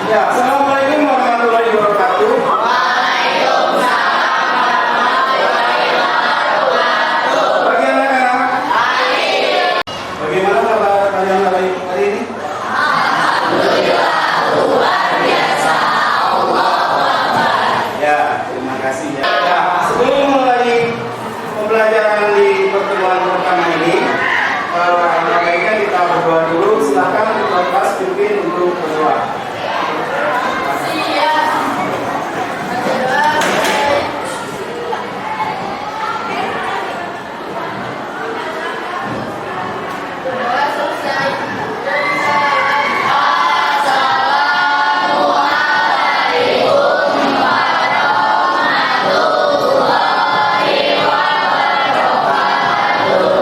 Ya, assalamualaikum warahmatullahi wabarakatuh. Bagi anak-anak, bagaimana kabar kalian hari ini? Ya, terima kasih ya. Ya, sebelum mulai pembelajaran di pertemuan pertama ini, baiknya kita berdoa dulu. Silakan kelas pimpin untuk berdoa.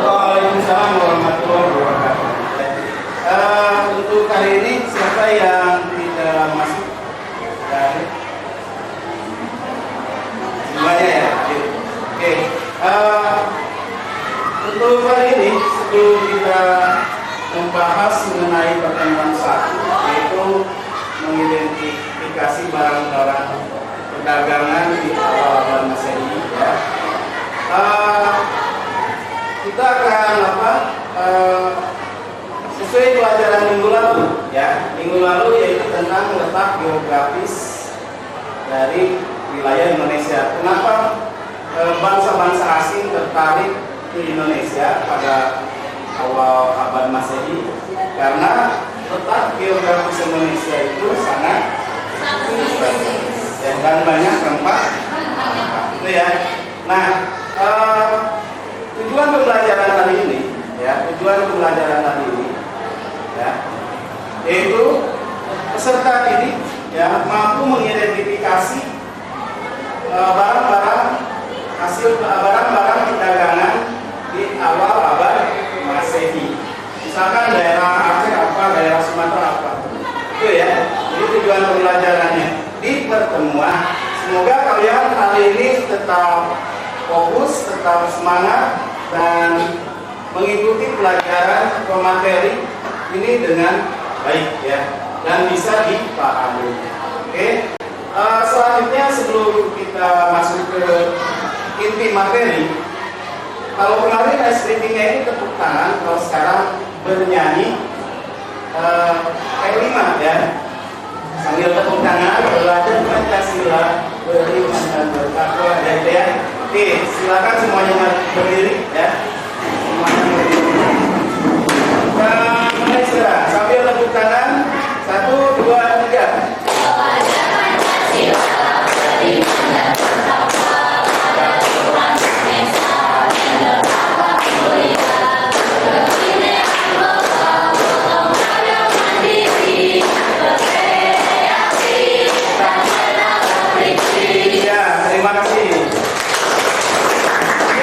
Waalaikumsalam warahmatullahi wabarakatuh. Untuk kali ini siapa yang tidak masuk? Semuanya ya. Oke. Untuk kali ini sebelum kita membahas mengenai pertemuan satu, yaitu mengidentifikasi barang-barang perdagangan di awal abad Masehi, ya. Kita akan sesuai pelajaran minggu lalu, ya. Minggu lalu yaitu tentang letak geografis dari wilayah Indonesia. Kenapa bangsa-bangsa asing tertarik ke Indonesia pada awal abad Masehi? Karena letak geografis Indonesia itu sangat ya, dan banyak rempah, itu ya. Nah, tujuan pembelajaran hari ini, ya, yaitu peserta ini ya mampu mengidentifikasi barang-barang perdagangan di awal abad Masehi. Misalkan daerah Aceh apa, daerah Sumatera apa, itu ya. Ini tujuan pembelajarannya di pertemuan. Semoga kalian hari ini tetap fokus, tetap semangat, dan mengikuti pelajaran pemateri ini dengan baik ya, dan bisa dipahami. Oke. Selanjutnya sebelum kita masuk ke inti materi, kalau kemarin ice breathing-nya ini tepuk tangan, kalau sekarang bernyanyi K5 ya, sambil tepuk tangan, belajar Pancasila, beriman dan bertakwa ya. Oke, silakan semuanya berdiri ya. Semuanya berdiri. Mulai sekarang sambil tepuk tangan. 1, 2, 3. Terima kasih.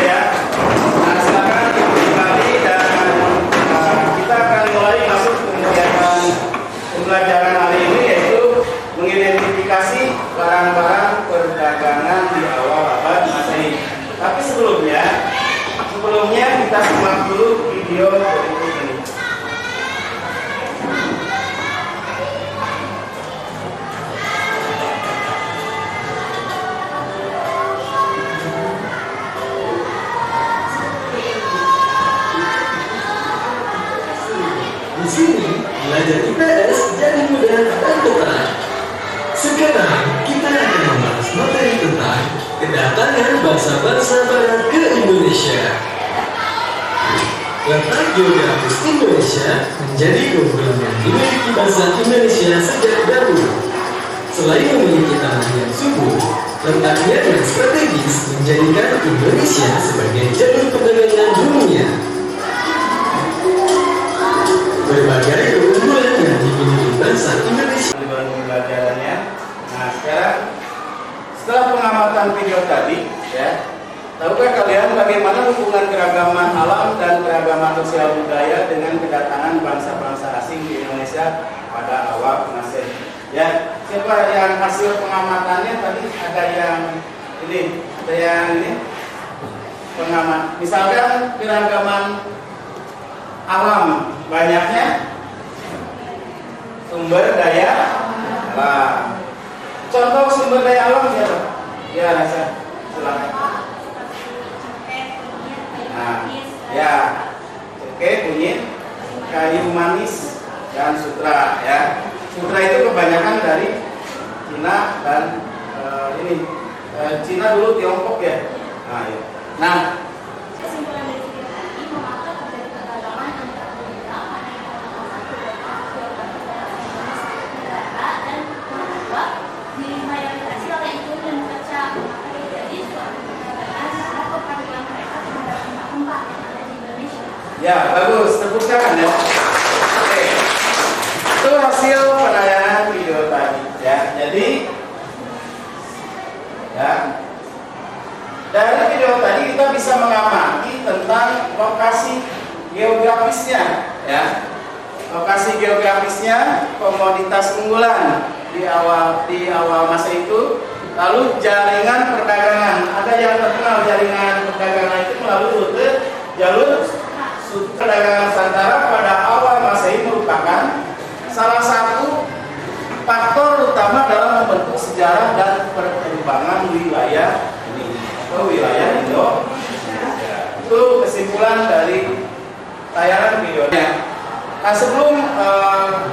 Ya. Nah, silakan kembali dan kita akan mulai masuk ke kegiatan pembelajaran hari ini, yaitu mengidentifikasi barang-barang perdagangan di awal abad Masehi. Tapi sebelumnya kita simak dulu video berikut ini. Di sini, belajar IPS jadi mudah dan tenang. Sekarang kita akan membahas materi tentang kedatangan bangsa-bangsa barat ke Indonesia. Letak geografis Indonesia menjadi keunggulan yang dimiliki bangsa Indonesia sejak dahulu. Selain memiliki tanah yang subur, letaknya yang strategis menjadikan Indonesia sebagai jalur perdagangan dunia. Berbagai keunggulan yang dimiliki bangsa Indonesia. Pembelajarannya. Nah, sekarang setelah pengamatan video tadi, ya, tahukah kalian bagaimana hubungan keragaman alam dan keragaman sosial budaya dengan kedatangan bangsa-bangsa asing di Indonesia pada awal Masehi? Ya, siapa yang hasil pengamatannya tadi? Ada yang ini pengamat. Misalkan keragaman alam banyaknya, sumber daya alam. Contoh sumber daya alam siapa? Ya, Nasa, silakan. Nah, ya, oke, kunyit, kayu manis, dan sutra. Ya, sutra itu kebanyakan dari Cina dan Cina dulu Tiongkok ya. Nah, ya. Nah, kesimpulan dari video tadi mengapa terjadi kegalauan antara pemerintah negara dan kedua dimayoritaskan oleh itu dan membaca maka terjadi suatu kegaduhan karena kepaduan mereka terhadap gempa yang ada di Indonesia. ya bagus, tepuk tangan ya. Oke, itu hasil penayangan video tadi ya. Jadi ya, dari video tadi kita bisa mengamati tentang lokasi geografisnya ya. Lokasi geografisnya komoditas unggulan di awal masa itu. Lalu jaringan perdagangan. Ada yang terkenal jaringan perdagangan itu melalui rute jalur perdagangan Nusantara pada awal Masehi merupakan salah satu faktor utama dalam membentuk sejarah dan perkembangan wilayah ini atau wilayah Indonesia. Itu kesimpulan dari tayangan videonya. Nah, sebelum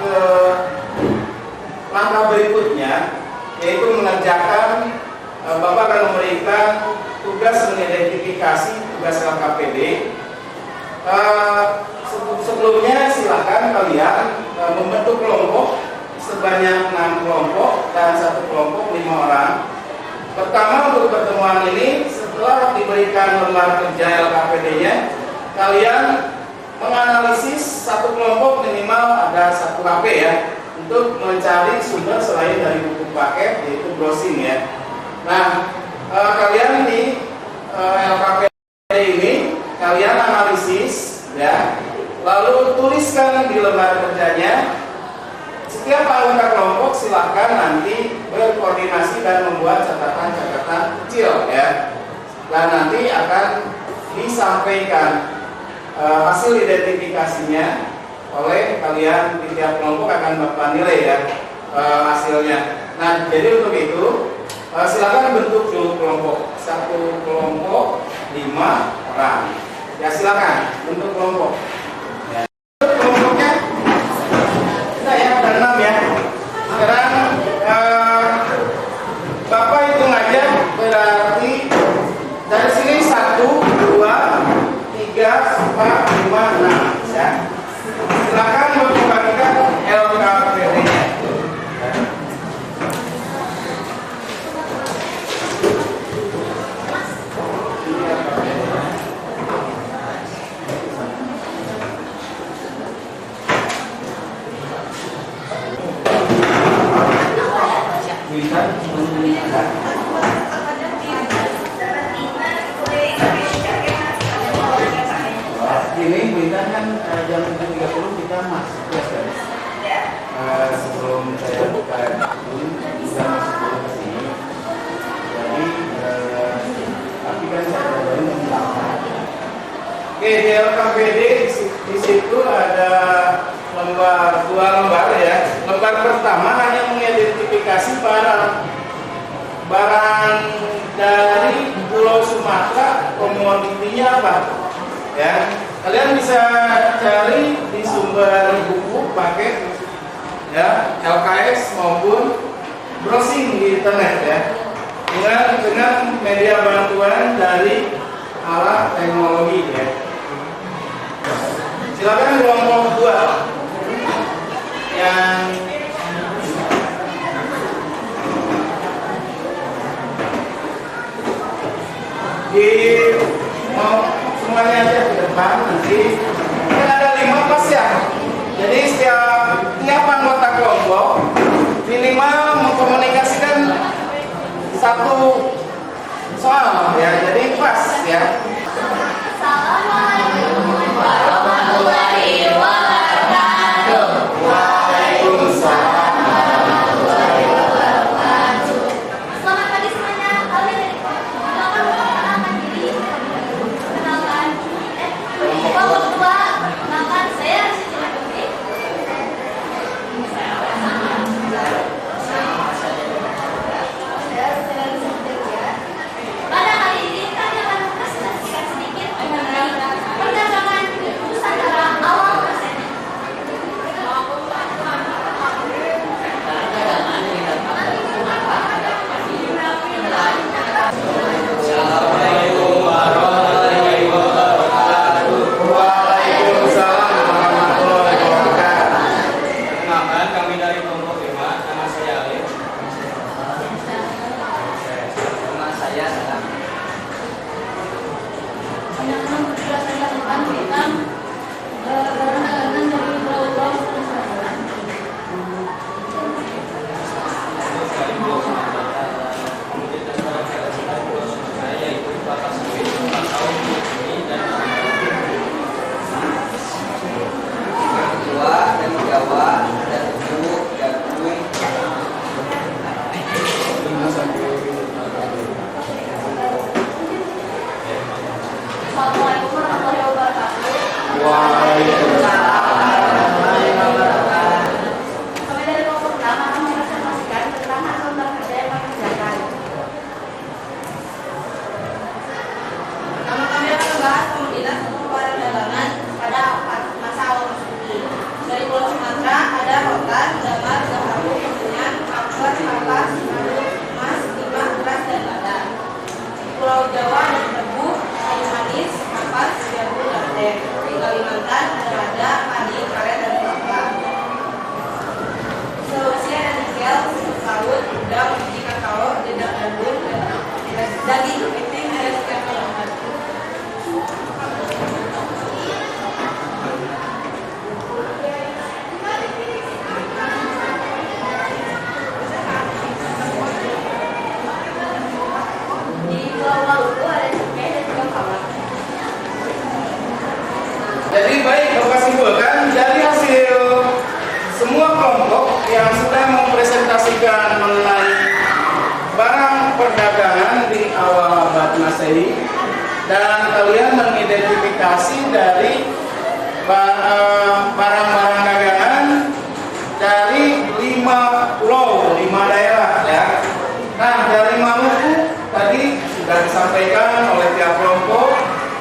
ke langkah berikutnya, yaitu mengerjakan, Bapak akan memberikan tugas mengidentifikasi tugas LKPD. Sebelumnya silakan kalian membentuk kelompok sebanyak 6 kelompok dan 1 kelompok 5 orang. Pertama, untuk pertemuan ini setelah diberikan lembar kerja LKPD-nya, kalian menganalisis 1 kelompok minimal ada 1 HP ya, untuk mencari sumber selain dari buku paket, yaitu browsing ya. Nah, kalian di LKPD ini kalian analisis ya, lalu tuliskan di lembar kerjanya. Setiap anggota kelompok silahkan nanti berkoordinasi dan membuat catatan-catatan kecil ya, dan nanti akan disampaikan hasil identifikasinya oleh kalian di tiap kelompok, akan Bapak nilai ya hasilnya. Nah, jadi untuk itu silakan bentuk dulu kelompok. 1 kelompok 5 orang. Ya, silakan bentuk kelompok. Ya. Kelompoknya kita ya ada 6 ya. Sekarang Bapak hitung aja, berarti dari sini 1, 2, 3, 4, 5, 6 ya. Silakan membagikan LKPD-nya. Ini berita kan jam 7.30 kita masuk ya kan? Sebelum saya buka ini bisa masuk dulu ke sini. Jadi tapi kan saya baru menjelaskan. Oke, di LKPD di situ ada lembar 2 lembar ya. Lembar pertama hanya mengidentifikasi barang dari Pulau Sumatera, komoditinya apa ya. Kalian bisa cari di sumber buku paket ya, LKS maupun browsing di internet ya, dengan media bantuan dari alat teknologi ya. Silakan kelompok 2 yang di semuanya aja ke depan nanti. Kan ada 5 pas ya. Jadi setiap anggota kelompok minimal mengkomunikasikan 1 soal ya. Jadi pas ya. Assalamualaikum warahmatullahi wabarakatuh. Waalaikumsalam warahmatullahi wabarakatuh. Selamat pagi semuanya. Kami dari kelompok perkenalkan diri. Perkenalkan. Kelompok 2. Perkenalkan saya Siti Putri. Perkenalkan, kami dari kelompok 5. Nama saya Alif. Nama saya Salam. Teman-teman berdua saya depan kita barang-barangan dari pulau-pulau Sumatera. Jawa dan Jawa dan Ibu dan Kui. Assalamualaikum warahmatullahi wabarakatuh. Kami dari kelompok 6 akan mempresentasikan tentang hak lembaga kerja yang mengerjakan. Pertama kami akan membahas komoditas atau barang dagangan pada masa awal Masehi. Dari Pulau Sumatera ada rotan, damar, gaharu, kemenyan, kaper, kapas, madu, emas, timah, beras, dan lada. Di Pulau Jawa ada tebu, kayu manis, kapas, jambu, dan teh. Di Kalimantan ada lada, padi, karet, dan kelapa. Di Sulawesi ada nikel, sawit, udang, biji kakao, dedak gandum, dan daging kepiting, dan ikan kelapa. Di Pulau Maluku ada cukai dan juga kawat. Jadi baik, Bapak simpulkan dari hasil semua kelompok yang sudah mempresentasikan mengenai barang perdagangan di awal abad Masehi, dan kalian mengidentifikasi dari barang-barang dagangan dari 5 pulau, 5 daerah ya. Nah, dari Maluku tadi sudah disampaikan oleh tiap kelompok,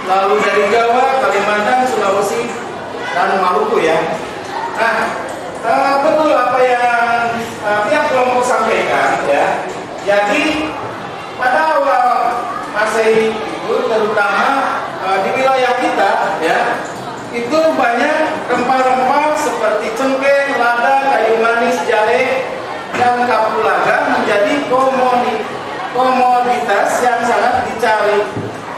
lalu dari Jawa, Kalimantan, Sulawesi, dan Maluku ya. Nah, betul apa yang tiap kelompok sampaikan ya. Jadi pada awal Masehi itu terutama di wilayah kita ya, itu banyak rempah-rempah seperti cengkeh, lada, kayu manis, jahe, dan kapulaga menjadi komoditas yang sangat dicari.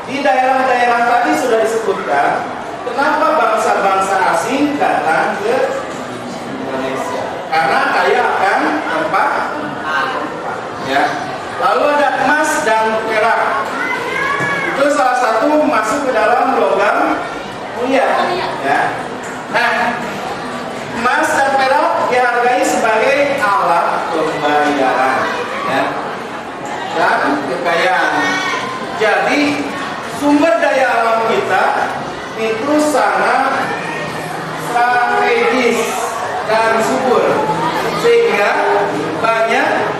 Di daerah-daerah tadi sudah disebutkan kenapa bangsa-bangsa asing datang ke Indonesia, karena kaya akan rempah ya. Lalu ada emas dan perak, itu salah satu masuk ke dalam logam mulia ya. Nah, emas dan perak dihargai sebagai alat pembayaran ya, dan kekayaan. Jadi sumber daya alam kita itu sangat strategis dan subur, sehingga banyak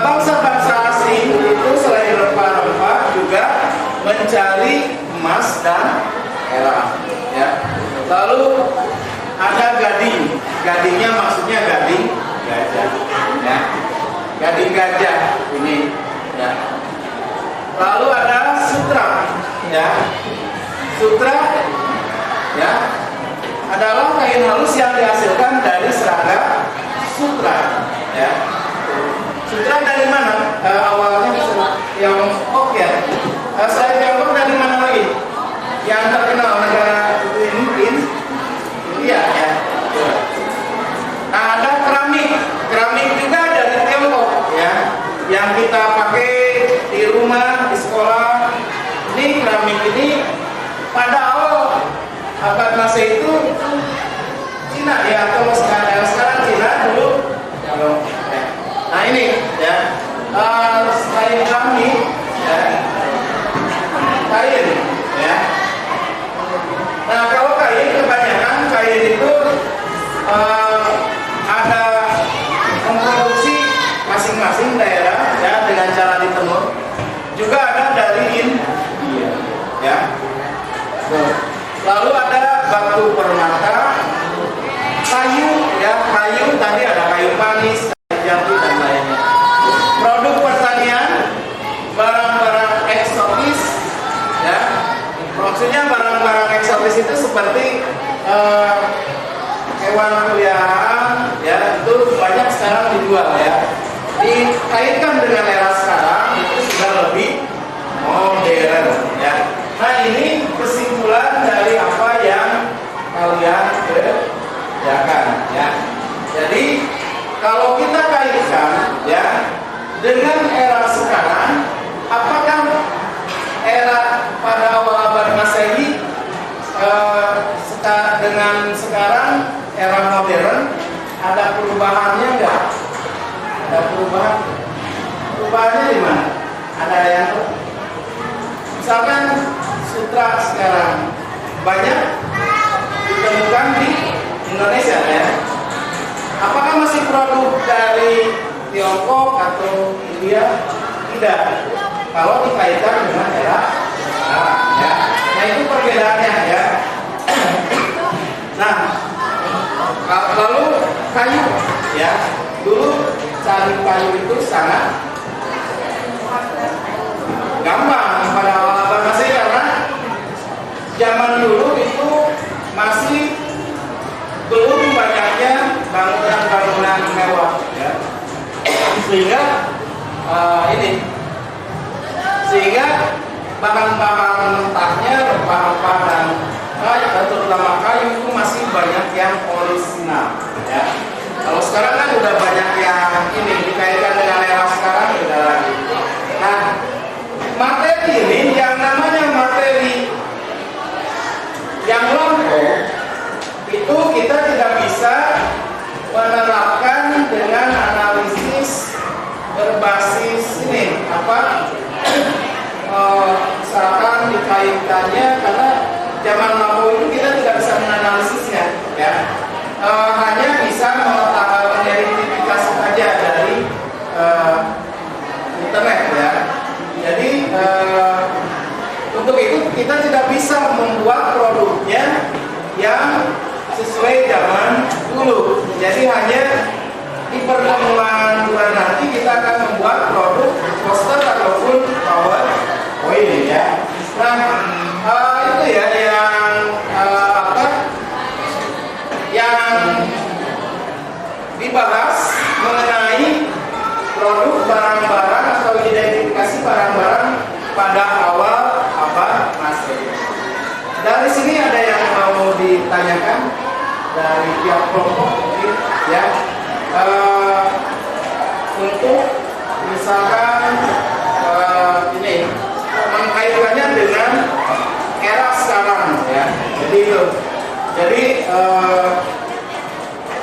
bangsa-bangsa asing itu selain rempah-rempah juga mencari emas dan perak ya. Lalu ada gading, gadingnya maksudnya gading gajah ya, gading gajah ini ya. Lalu ada sutra ya. Sutra ya adalah kain halus yang dihasilkan dari serangga sutra ya. Sutra dari mana? Awalnya Tiongkok ya. Selain Tiongkok dari mana lagi? Yang terkenal negara ini India ya. Nah, ada keramik. Keramik juga dari Tiongkok ya. Yang kita pakai di rumah, di sekolah. Ini keramik ini pada awal abad Masehi itu Cina ya, atau sekarang Cina dulu Tiongkok ya. Nah ini ya, selain keramik ya, kain ya. Nah, kalau kain kebanyakan kain itu ada memproduksi masing-masing daerah ya dengan cara ditenun. Juga ada dari India ya. Lalu ada batu permata, kayu ya, kayu tadi ada kayu manis, kayu jati dan lainnya. Produk pertanian, barang-barang eksotis ya. Maksudnya barang-barang eksotis itu seperti hewan peliharaan global ya, dikaitkan dengan era sekarang itu sudah lebih modern ya. Nah ini kesimpulan dari apa yang kalian kerjakan ya. Jadi kalau kita kaitkan ya dengan era sekarang, apakah era pada awal abad Masehi dengan sekarang era modern ada perubahannya enggak? Ada perubahan? Perubahannya di mana? Ada yang misalkan sutra sekarang banyak ditemukan di Indonesia ya. Apakah masih produk dari Tiongkok atau India? Tidak. Kalau dikaitkan dengan era sekarang ya. Nah itu perbedaannya ya. Nah lalu kayu ya. Dulu cari kayu itu sangat gampang pada awal-awal Masehi karena zaman dulu itu masih belum banyaknya bangunan-bangunan mewah ya. Sehingga bahan-bahan mentahnya, rempah-rempah dan terutama kayu itu masih banyak yang orisinal ya. Kalau sekarang kan udah banyak yang ini dikaitkan dengan era sekarang udah lagi. Nah, materi ini yang namanya materi yang lampau itu kita tidak bisa menerapkan dengan analisis berbasis ini misalkan dikaitkannya karena zaman lampau itu kita tidak bisa menganalisisnya ya. Hanya bisa mengidentifikasi saja dari internet ya. Jadi untuk itu kita tidak bisa membuat produknya yang sesuai zaman dulu. Jadi hanya di pertemuan bulan nanti kita akan membuat produk poster ataupun PowerPoint ya. Nah itu ya yang dibahas mengenai produk barang-barang atau identifikasi barang-barang pada awal abad Masehi. Dari sini ada yang mau ditanyakan dari pihak kelompok mungkin ya, untuk misalkan ini mengkaitkannya dengan era sekarang ya. Jadi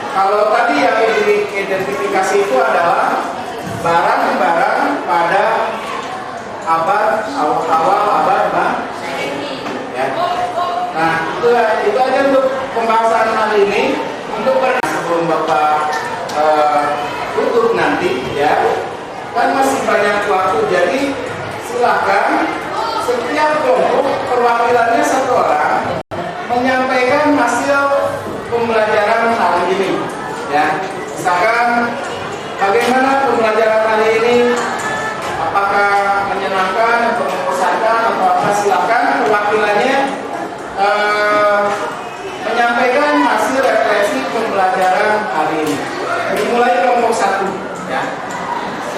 kalau tadi yang diidentifikasi itu adalah barang-barang pada awal abad Masehi ya. Nah itu aja untuk pembahasan hari ini. Untuk sebelum Bapak tutup nanti ya, kan masih banyak waktu, jadi silakan setiap kelompok perwakilannya satu orang menyampaikan hasil pembelajaran hari ini ya. Misalkan bagaimana pembelajaran hari ini, apakah menyenangkan atau membosankan atau apa, silakan perwakilannya menyampaikan hasil refleksi pembelajaran hari ini. Dimulai kelompok satu ya.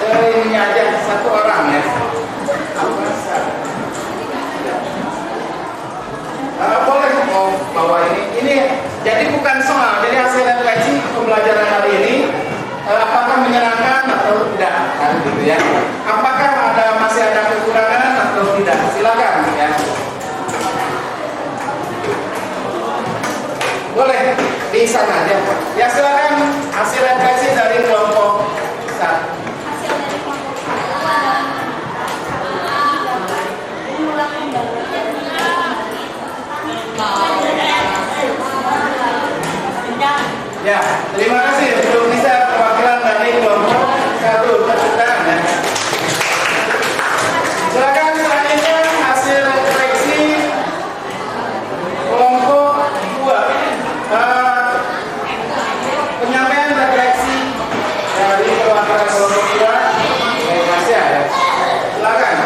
Ini aja satu orang ya. Boleh mau bawa ini jadi bukan soal, jadi hasil refleksi pembelajaran hari ini apakah menyenangkan atau tidak kan gitu ya. Apakah masih ada kekurangan atau tidak, silakan ya. Boleh di sana aja ya, silakan hasil refleksi dari kelompok satu. Hasil dari kelompok satu adalah mengulang kembali ya. Terima kasih untuk bisa perwakilan dari kelompok satu. Tepuk tangan ya. Silakan selanjutnya hasil refleksi kelompok 2. Penyampaian refleksi dari perwakilan kelompok 2. Terima kasih ya. Silakan.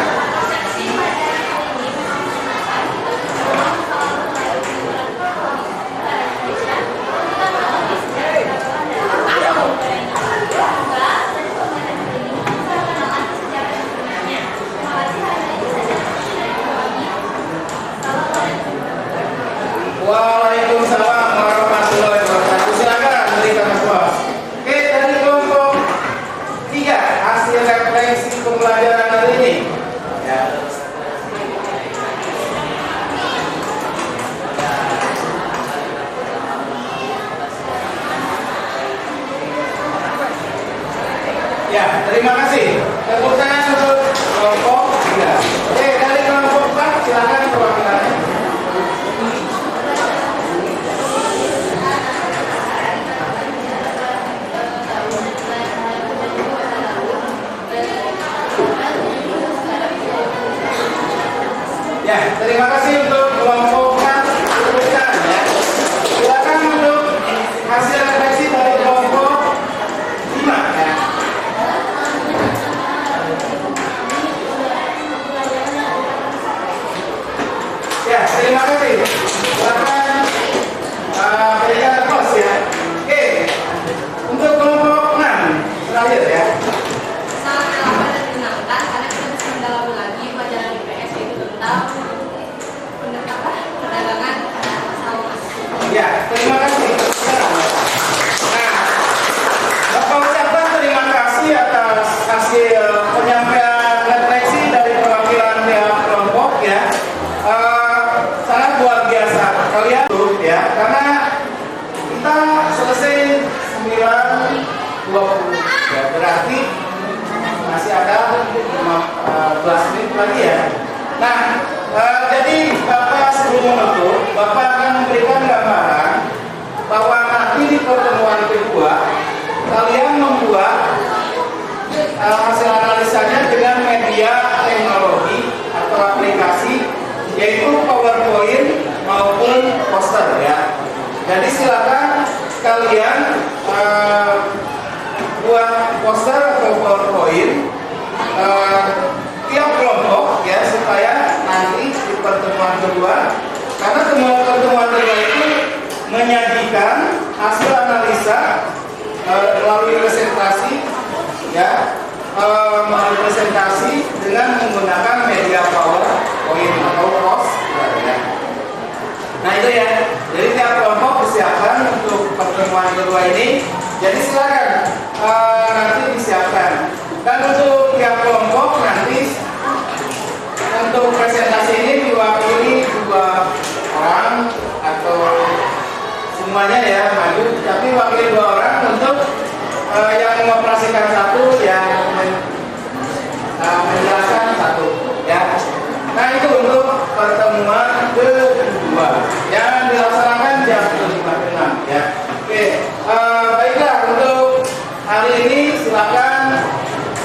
Ya, terima kasih. Tepuk tangan untuk kelompok 3. Oke, dari kelompok 4 silakan perwakilannya. Ya, terima kasih untuk kelompok 4 teruskan ya. Silakan untuk hasil refleksi dari kelompok 5 ya. Ya, terima kasih. Silakan berikan aplaus ya. Oke, untuk kelompok 6 terakhir ya. Sangat lama dan menyenangkan karena kita bisa mendalami lagi pelajaran IPS yaitu tentang perdagangan sawah. Ya, terima kasih. Nah, Bapak ucapkan terima kasih atas hasil penyampaian refleksi dari perwakilan pihak kelompok ya. Sangat luar biasa kalian ya, karena kita selesai 9:20 ya, berarti masih ada 15 menit lagi ya. Nah, jadi Bapak sebelum menutup, Bapak akan memberikan gambaran bahwa nanti di pertemuan kedua kalian membuat hasil analisanya dengan media teknologi atau aplikasi, yaitu PowerPoint maupun poster ya. Jadi silakan kalian buat poster atau PowerPoint tiap kelompok ya, supaya nanti di pertemuan kedua, karena pertemuan kedua itu menyajikan hasil analisa melalui presentasi ya, melalui presentasi dengan menggunakan media PowerPoint atau poster ya. Nah itu ya, jadi tiap kelompok disiapkan untuk pertemuan kedua ini. Jadi silakan nanti disiapkan. Dan untuk tiap kelompok nanti untuk presentasi ini diwakili 2 orang atau semuanya ya maju, tapi wakil 2 orang untuk yang mengoperasikan 1, yang menjelaskan 1 ya. Nah itu untuk pertemuan kedua yang dilaksanakan jam 5.06 ya. Oke, baiklah, untuk hari ini silakan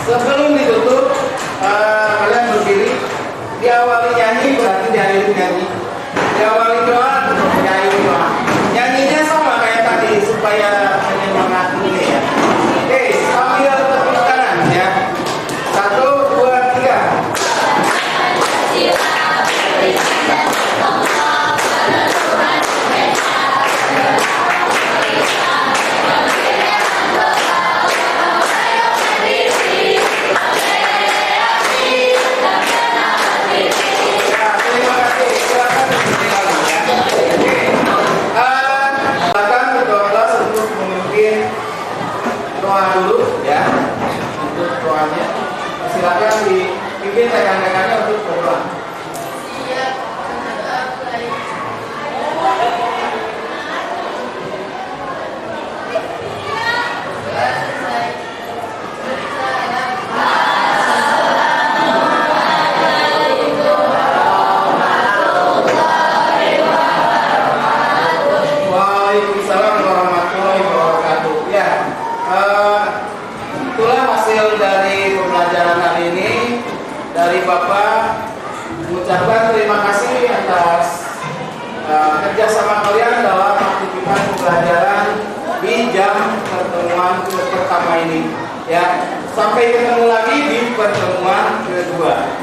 sebelum ditutup kalian berdiri, diawali nyanyi berarti diakhiri nyanyi, diawali doa diakhiri doa. Nyanyinya sama kayak tadi supaya menyemangati ini ya. Oke, sambil tepuk tangan ya. 1, 2, 3. Doa dulu ya, untuk doanya silakan dipimpin rekan-rekannya untuk berdoa. Waalaikumsalam warahmatullahi wabarakatuh. Ya, itulah hasil dari pembelajaran hari ini. Dari Bapak mengucapkan terima kasih atas kerjasama kalian dalam aktivitas pembelajaran di jam pertemuan pertama ini. Ya, sampai ketemu lagi di pertemuan kedua.